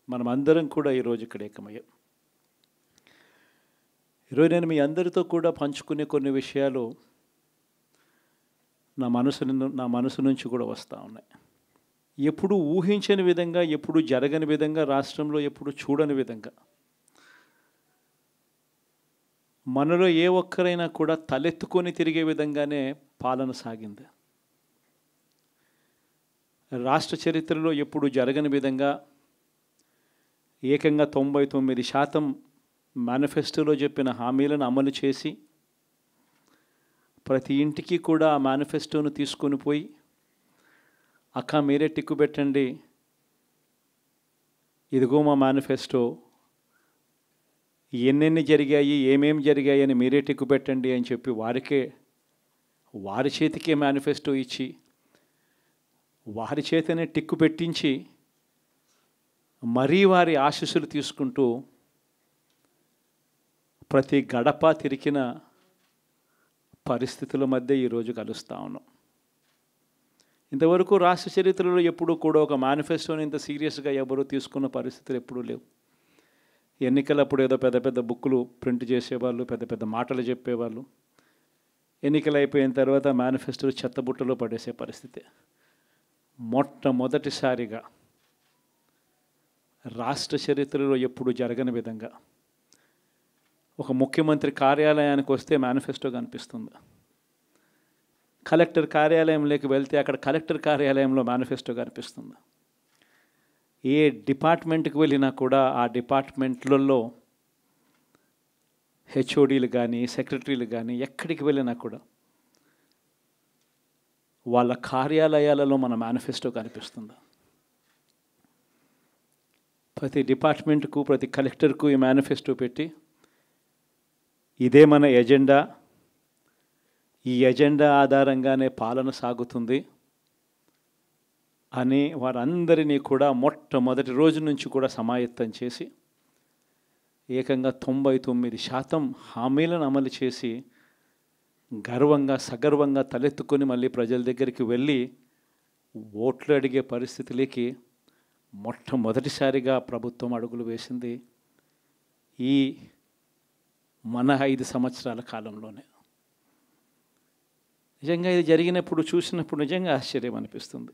మనం అందరం కూడా ఈరోజు ఇక్కడ ఏకమయ్యాం. ఈరోజు నేను మీ అందరితో కూడా పంచుకునే కొన్ని విషయాలు నా మనసు నుంచి కూడా వస్తూ ఉన్నాయి. ఎప్పుడు ఊహించని విధంగా, ఎప్పుడు జరగని విధంగా, రాష్ట్రంలో ఎప్పుడు చూడని విధంగా మనలో ఏ ఒక్కరైనా కూడా తలెత్తుకొని తిరిగే విధంగానే పాలన సాగింది. రాష్ట్ర చరిత్రలో ఎప్పుడు జరగని విధంగా ఏకంగా 99% మేనిఫెస్టోలో చెప్పిన హామీలను అమలు చేసి ప్రతి ఇంటికి కూడా ఆ మేనిఫెస్టోను తీసుకొని పోయి, అక్క మీరే టిక్కు పెట్టండి, ఇదిగో మా మేనిఫెస్టో, ఎన్నెన్ని జరిగాయి, ఏమేమి జరిగాయి అని మీరే టిక్కు పెట్టండి అని చెప్పి వారి చేతికే మేనిఫెస్టో ఇచ్చి వారి చేతనే టిక్కు పెట్టించి మరీ వారి ఆశీస్సులు తీసుకుంటూ ప్రతి గడప తిరిగిన పరిస్థితుల మధ్య ఈరోజు కలుస్తూ ఉన్నాం. ఇంతవరకు రాష్ట్ర చరిత్రలో ఎప్పుడూ కూడా ఒక మేనిఫెస్టోని ఇంత సీరియస్గా ఎవరు తీసుకున్న పరిస్థితులు ఎప్పుడూ లేవు. ఎన్నికలప్పుడు ఏదో పెద్ద పెద్ద బుక్కులు ప్రింట్ చేసేవాళ్ళు, పెద్ద పెద్ద మాటలు చెప్పేవాళ్ళు. ఎన్నికలు అయిపోయిన తర్వాత మేనిఫెస్టోలు చెత్తబుట్టలో పడేసే పరిస్థితి. మొట్టమొదటిసారిగా రాష్ట్ర చరిత్రలో ఎప్పుడు జరగని విధంగా ఒక ముఖ్యమంత్రి కార్యాలయానికి వస్తే మేనిఫెస్టో కనిపిస్తుంది. కలెక్టర్ కార్యాలయంలోకి వెళ్తే అక్కడ కలెక్టర్ కార్యాలయంలో మేనిఫెస్టో కనిపిస్తుంది. ఏ డిపార్ట్మెంట్కి వెళ్ళినా కూడా ఆ డిపార్ట్మెంట్లలో హెచ్ఓడీలు కానీ, సెక్రటరీలు కానీ ఎక్కడికి వెళ్ళినా కూడా వాళ్ళ కార్యాలయాలలో మన మేనిఫెస్టో కనిపిస్తుంది. ప్రతి డిపార్ట్మెంట్కు, ప్రతి కలెక్టర్కు ఈ మేనిఫెస్టో పెట్టి, ఇదే మన ఎజెండా, ఈ ఎజెండా ఆధారంగానే పాలన సాగుతుంది అని వారందరినీ కూడా మొట్టమొదటి రోజు నుంచి కూడా సమాయత్తం చేసి ఏకంగా 99% హామీలను అమలు చేసి గర్వంగా, సగర్వంగా తలెత్తుకొని మళ్ళీ ప్రజల దగ్గరికి వెళ్ళి ఓట్లు అడిగే పరిస్థితిలోకి మొట్టమొదటిసారిగా ప్రభుత్వం అడుగులు వేసింది ఈ మన 5 సంవత్సరాల కాలంలోనే. నిజంగా ఇది జరిగినప్పుడు, చూసినప్పుడు నిజంగా ఆశ్చర్యం అనిపిస్తుంది.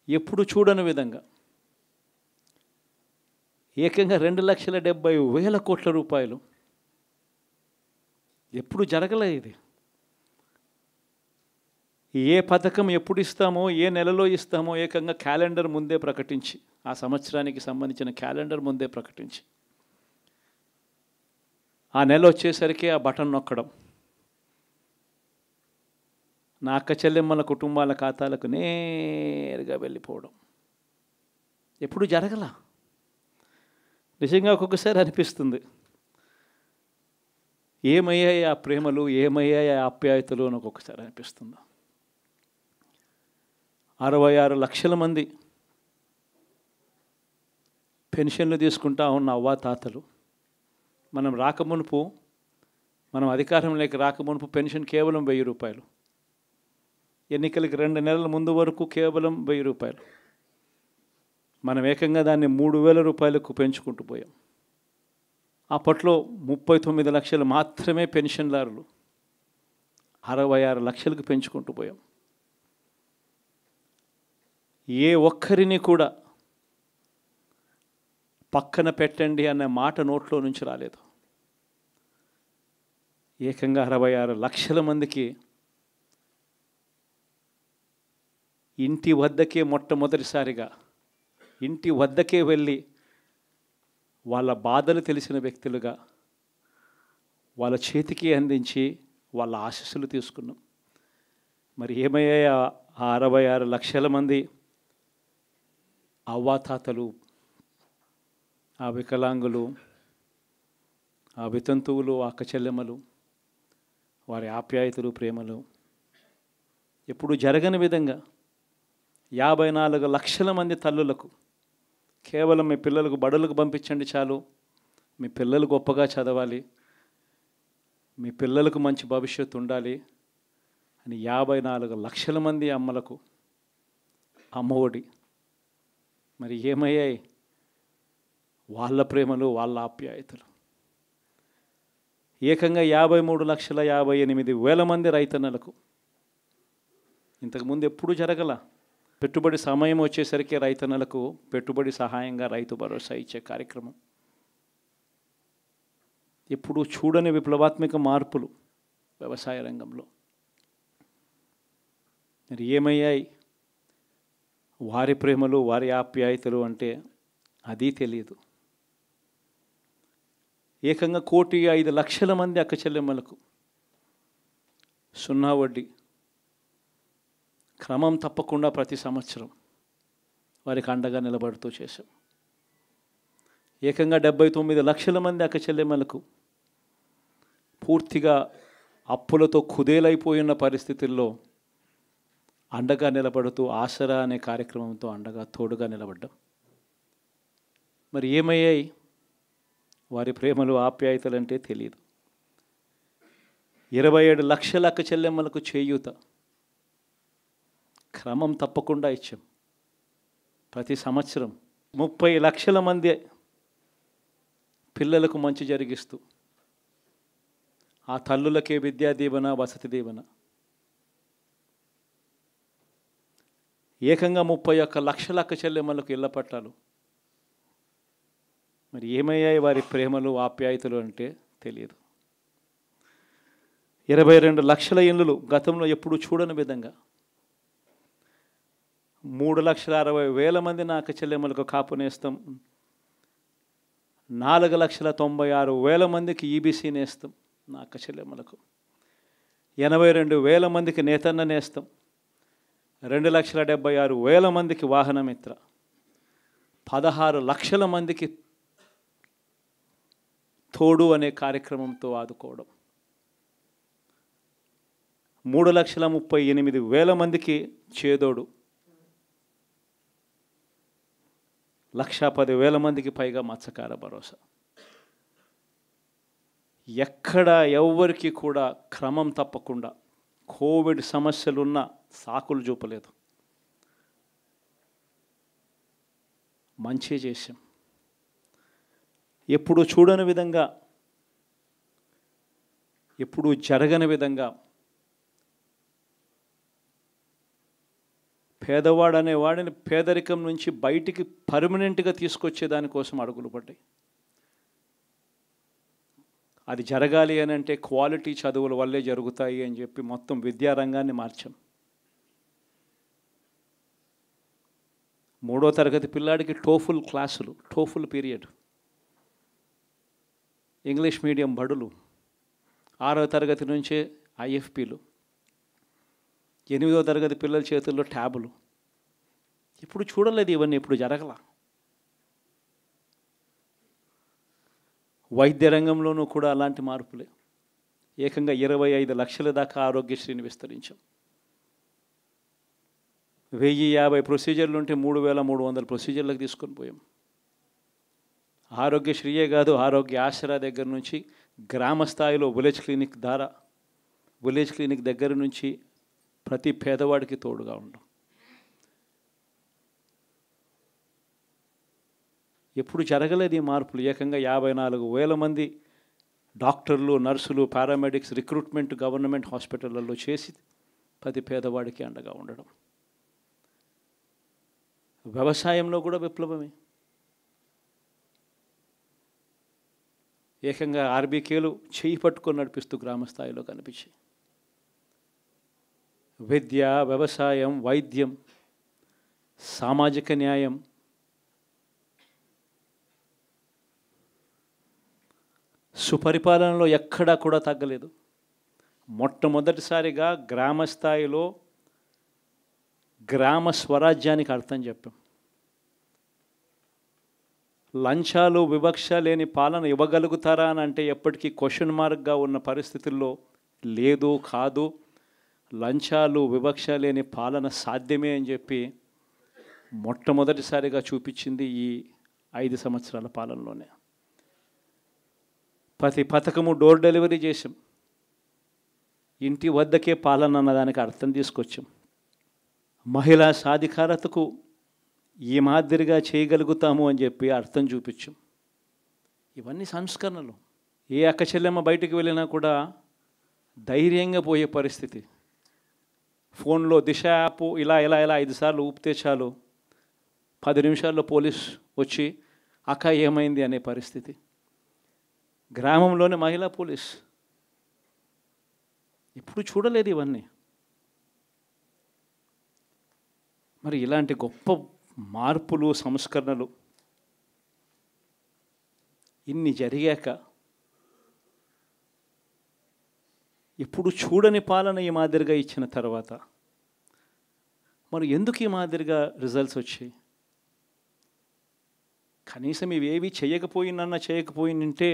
ఎప్పుడు చూడని విధంగా ఏకంగా 2,70,000 కోట్ల రూపాయలు, ఎప్పుడు జరగలేదు ఇది. ఏ పథకం ఎప్పుడు ఇస్తామో, ఏ నెలలో ఇస్తామో ఏకంగా క్యాలెండర్ ముందే ప్రకటించి, ఆ సంవత్సరానికి సంబంధించిన క్యాలెండర్ ముందే ప్రకటించి, ఆ నెల వచ్చేసరికి ఆ బటన్ నొక్కడం, నా అక్క చెల్లెమ్మల కుటుంబాల ఖాతాలకు నేరుగా వెళ్ళిపోవడం ఎప్పుడు జరగల. నిజంగా ఒక్కొక్కసారి అనిపిస్తుంది, ఏమయ్యాయి ఆ ప్రేమలు, ఏమయ్యాయి ఆ ఆప్యాయతలు అని ఒక్కొక్కసారి అనిపిస్తుంది. 66 లక్షల మంది పెన్షన్లు తీసుకుంటా ఉన్న అవ్వాతాతలు, మనం అధికారంలోకి రాకమునుపు పెన్షన్ కేవలం 1000 రూపాయలు, ఎన్నికలకి 2 నెలల ముందు వరకు కేవలం 1000 రూపాయలు. మనం ఏకంగా దాన్ని 3,000 రూపాయలకు పెంచుకుంటూ పోయాం. అప్పట్లో 39 లక్షలు మాత్రమే పెన్షన్దారులు, 66 లక్షలకు పెంచుకుంటూ పోయాం. ఏ ఒక్కరిని కూడా పక్కన పెట్టండి అనే మాట నోట్లో నుంచి రాలేదు. ఏకంగా 66 లక్షల మందికి ఇంటి వద్దకే మొట్టమొదటిసారిగా ఇంటి వద్దకే వెళ్ళి వాళ్ళ బాధలు తెలిసిన వ్యక్తులుగా వాళ్ళ చేతికి అందించి వాళ్ళ ఆశీస్సులు తీసుకున్నాం. మరి ఏమయ్యాయి ఆ 66 లక్షల మంది అవ్వాతాతలు, ఆ వికలాంగులు, ఆ వితంతువులు, అక్క చెల్లెమ్మలు, వారి ఆప్యాయతలు, ప్రేమలు ఎప్పుడు జరగని విధంగా 54 లక్షల మంది తల్లులకు కేవలం మీ పిల్లలకు బడులకు పంపించండి చాలు, మీ పిల్లలు గొప్పగా చదవాలి, మీ పిల్లలకు మంచి భవిష్యత్తు ఉండాలి అని 54 లక్షల మంది అమ్మలకు అమ్మఒడి, మరి ఏమయ్యాయి వాళ్ళ ప్రేమలు, వాళ్ళ ఆప్యాయతలు? ఏకంగా 53,58,000 మంది రైతన్నలకు. ఇంతకుముందు ఎప్పుడు జరగల. పెట్టుబడి సమయం వచ్చేసరికి రైతన్నలకు పెట్టుబడి సహాయంగా రైతు భరోసా ఇచ్చే కార్యక్రమం. ఎప్పుడు చూడని విప్లవాత్మక మార్పులు వ్యవసాయ రంగంలో. మరి ఏమయ్యాయి వారి ప్రేమలు, వారి ఆప్యాయతలు అంటే అది తెలియదు. ఏకంగా 1,05,00,000 మంది అక్క చెల్లెమ్మలకు 0 వడ్డీ క్రమం తప్పకుండా ప్రతి సంవత్సరం వారికి అండగా నిలబడుతూ చేశాం. ఏకంగా 79,00,000 మంది అక్క చెల్లెమ్మలకు పూర్తిగా అప్పులతో కుదేలైపోయిన పరిస్థితుల్లో అండగా నిలబడుతూ ఆసరా అనే కార్యక్రమంతో అండగా తోడుగా నిలబడ్డాం. మరి ఏమయ్యాయి వారి ప్రేమలు, ఆప్యాయతలు అంటే తెలియదు. 27 లక్షల అక్క చెల్లెమ్మలకు చేయూత క్రమం తప్పకుండా ఇచ్చాం. ప్రతి సంవత్సరం 30 లక్షల మంది పిల్లలకు మంచి జరిగిస్తూ ఆ తల్లులకే విద్యా దీవెన, వసతి దీవెన. ఏకంగా 31 లక్షల అక్క చెల్లెమ్మలకు ఇళ్ల పట్టాలు. మరి ఏమయ్యాయి వారి ప్రేమలు, ఆప్యాయతలు అంటే తెలియదు. 22 లక్షల ఇళ్ళు గతంలో ఎప్పుడు చూడని విధంగా 3,60,000 మంది నా అక్క చెల్లెమ్మలకు కాపు నేస్తం, 4,96,000 మందికి ఈబీసీ నేస్తం నా అక్క చెల్లెమ్మలకు, 82,000 మందికి నేతన్న నేస్తం, 2,76,000 మందికి వాహనమిత్ర, 16 లక్షల మందికి తోడు అనే కార్యక్రమంతో ఆదుకోవడం, 3,38,000 మందికి చేదోడు, 1,10,000 మందికి పైగా మత్స్యకార భరోసా. ఎక్కడ ఎవ్వరికి కూడా క్రమం తప్పకుండా కోవిడ్ సమస్యలున్న సాకులు చూపలేదు. మంచి చేశాం. ఎప్పుడు చూడని విధంగా, ఎప్పుడు జరగని విధంగా పేదవాడు అనేవాడిని పేదరికం నుంచి బయటికి పర్మనెంట్గా తీసుకొచ్చే దానికోసం అడుగులు పడ్డాయి. అది జరగాలి అని అంటే క్వాలిటీ చదువుల వల్లే జరుగుతాయి అని చెప్పి మొత్తం విద్యారంగాన్ని మార్చాం. 3వ తరగతి పిల్లాడికి టోఫుల్ క్లాసులు, టోఫుల్ పీరియడ్, ఇంగ్లీష్ మీడియం బడులు, 6వ తరగతి నుంచే ఐఎఫ్పీలు, 8వ తరగతి పిల్లల చేతుల్లో ట్యాబులు. ఇప్పుడు చూడలేదు ఇవన్నీ, ఇప్పుడు జరగల. వైద్య రంగంలోనూ కూడా అలాంటి మార్పులే. ఏకంగా 25 లక్షల దాకా ఆరోగ్యశ్రీని విస్తరించాం. 1,050 ప్రొసీజర్లు ఉంటే 3,300 ప్రొసీజర్లకు తీసుకొని పోయాం. ఆరోగ్యశ్రీయే కాదు, ఆరోగ్య ఆసరా దగ్గర నుంచి గ్రామ స్థాయిలో విలేజ్ క్లినిక్ దగ్గర నుంచి ప్రతి పేదవాడికి తోడుగా ఉండం. ఎప్పుడు జరగలేదు ఈ మార్పులు. ఏకంగా 54,000 మంది డాక్టర్లు, నర్సులు, పారామెడిక్స్ రిక్రూట్మెంట్ గవర్నమెంట్ హాస్పిటళ్లలో చేసి ప్రతి పేదవాడికి అండగా ఉండడం. వ్యవసాయంలో కూడా విప్లవమే. ఏకంగా ఆర్బీకేలు చేయి పట్టుకొని నడిపిస్తూ గ్రామ స్థాయిలో కనిపించాయి. విద్య, వ్యవసాయం, వైద్యం, సామాజిక న్యాయం, సుపరిపాలనలో ఎక్కడా కూడా తగ్గలేదు. మొట్టమొదటిసారిగా గ్రామ స్థాయిలో గ్రామ స్వరాజ్యానికి అర్థం చెప్పాం. లంచాలు, వివక్ష లేని పాలన ఇవ్వగలుగుతారా అని అంటే ఎప్పటికీ క్వశ్చన్ మార్క్గా ఉన్న పరిస్థితుల్లో లేదు, కాదు, లంచాలు, వివక్ష లేని పాలన సాధ్యమే అని చెప్పి మొట్టమొదటిసారిగా చూపించింది ఈ 5 సంవత్సరాల పాలనలోనే. ప్రతి పథకము డోర్ డెలివరీ చేసాం. ఇంటి వద్దకే పాలన అన్నదానికి అర్థం తీసుకొచ్చాం. మహిళా సాధికారతకు ఈ మాదిరిగా చేయగలుగుతాము అని చెప్పి అర్థం చూపించాం. ఇవన్నీ సంస్కరణలు. ఏ అక్క చెల్లెమ్మ బయటికి వెళ్ళినా కూడా ధైర్యంగా పోయే పరిస్థితి. ఫోన్లో దిశ యాప్ ఇలా 5 సార్లు ఊపితే చాలు 10 నిమిషాల్లో పోలీస్ వచ్చి అక్క ఏమైంది అనే పరిస్థితి. గ్రామంలోనే మహిళా పోలీస్. ఇప్పుడు చూడలేదు ఇవన్నీ. మరి ఇలాంటి గొప్ప మార్పులు, సంస్కరణలు ఇన్ని జరిగాక ఇప్పుడు చూడని పాలన ఈ మాదిరిగా ఇచ్చిన తర్వాత మరి ఎందుకు ఈ మాదిరిగా రిజల్ట్స్ వచ్చాయి? కనీసం ఇవేవి చేయకపోయినంటే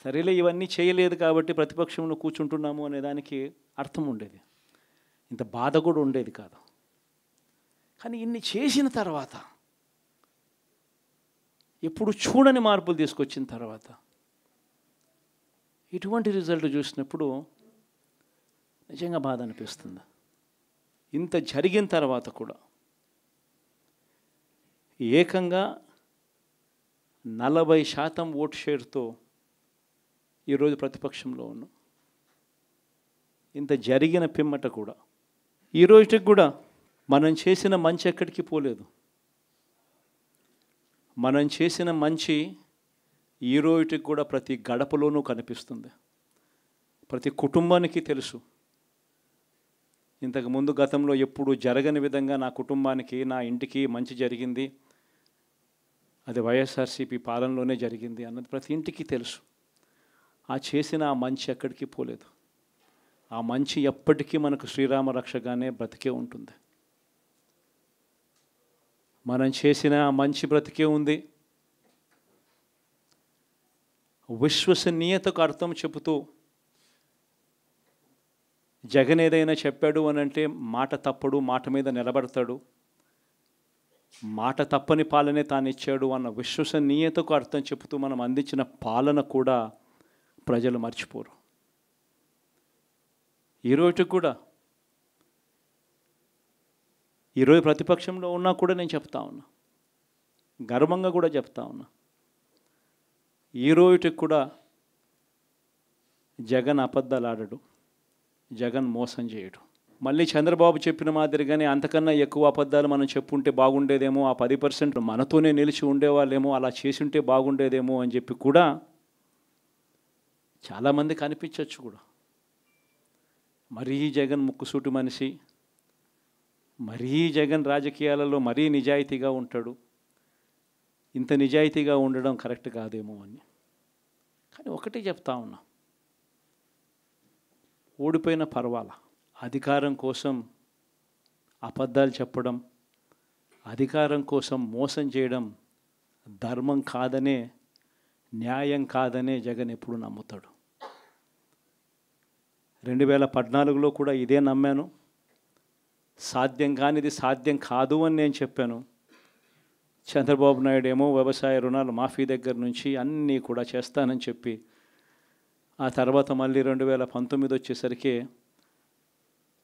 సరేలే ఇవన్నీ చేయలేదు కాబట్టి ప్రతిపక్షంలో కూర్చుంటున్నాము అనే దానికి అర్థం ఉండేది, ఇంత బాధ కూడా ఉండేది కాదు. కానీ ఇన్ని చేసిన తర్వాత, ఎప్పుడు చూడని మార్పులు తీసుకొచ్చిన తర్వాత ఇటువంటి రిజల్ట్ చూసినప్పుడు నిజంగా బాధ అనిపిస్తుంది. ఇంత జరిగిన తర్వాత కూడా ఏకంగా 40% ఓటు షేర్తో ఈరోజు ప్రతిపక్షంలో ఉన్నాం. ఇంత జరిగిన పిమ్మట కూడా ఈ రోజుకి కూడా మనం చేసిన మంచి ఎక్కడికి పోలేదు. మనం చేసిన మంచి ఈ రోజుకి కూడా ప్రతి గడపలోనూ కనిపిస్తుంది, ప్రతి కుటుంబానికి తెలుసు. ఇంతకుముందు గతంలో ఎప్పుడు జరగని విధంగా నా కుటుంబానికి, నా ఇంటికి మంచి జరిగింది, అది వైఎస్ఆర్సీపీ పాలనలోనే జరిగింది అన్నది ప్రతి ఇంటికి తెలుసు. ఆ చేసిన ఆ మంచి ఎక్కడికి పోలేదు. ఆ మంచి ఎప్పటికీ మనకు శ్రీరామ రక్షగానే బ్రతికే ఉంటుంది. మనం చేసిన ఆ మంచి బ్రతికే ఉంది. విశ్వసనీయతకు అర్థం చెబుతూ జగన్ ఏదైనా చెప్పాడు అని అంటే మాట తప్పడు, మాట మీద నిలబడతాడు, మాట తప్పని పాలనే తాను ఇచ్చాడు అన్న విశ్వసనీయతకు అర్థం చెబుతూ మనం అందించిన పాలన కూడా ప్రజలు మర్చిపోరు. ఈరోజు కూడా ఈరోజు ప్రతిపక్షంలో ఉన్నా కూడా నేను చెప్తా ఉన్నా, గర్వంగా కూడా చెప్తా ఉన్నా, ఈరోజుకి కూడా జగన్ అబద్ధాలు ఆడడు, జగన్ మోసం చేయడు. మళ్ళీ చంద్రబాబు చెప్పిన మాదిరిగానే అంతకన్నా ఎక్కువ అబద్ధాలు మనం చెప్పుంటే బాగుండేదేమో, ఆ 10% మనతోనే నిలిచి ఉండేవాళ్ళేమో, అలా చేసి ఉంటే బాగుండేదేమో అని చెప్పి కూడా చాలామంది కనిపించవచ్చు కూడా. మరీ జగన్ ముక్కుసూటి మనిషి, మరీ జగన్ రాజకీయాలలో మరీ నిజాయితీగా ఉంటాడు, ఇంత నిజాయితీగా ఉండడం కరెక్ట్ కాదేమో అని. కానీ ఒకటే చెప్తా ఉన్నా, ఓడిపోయిన పర్వాలా, అధికారం కోసం అబద్ధాలు చెప్పడం, అధికారం కోసం మోసం చేయడం ధర్మం కాదనే, న్యాయం కాదనే జగన్ ఎప్పుడు నమ్ముతాడు. 2014లో కూడా ఇదే నమ్మాను. సాధ్యం కానిది సాధ్యం కాదు అని నేను చెప్పాను. చంద్రబాబు నాయుడు ఏమో వ్యవసాయ రుణాలు మాఫీ దగ్గర నుంచి అన్నీ కూడా చేస్తానని చెప్పి, ఆ తర్వాత మళ్ళీ 2019 వచ్చేసరికి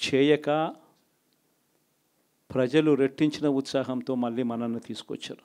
చేయక ప్రజలు రెట్టించిన ఉత్సాహంతో మళ్ళీ మనల్ని తీసుకొచ్చారు.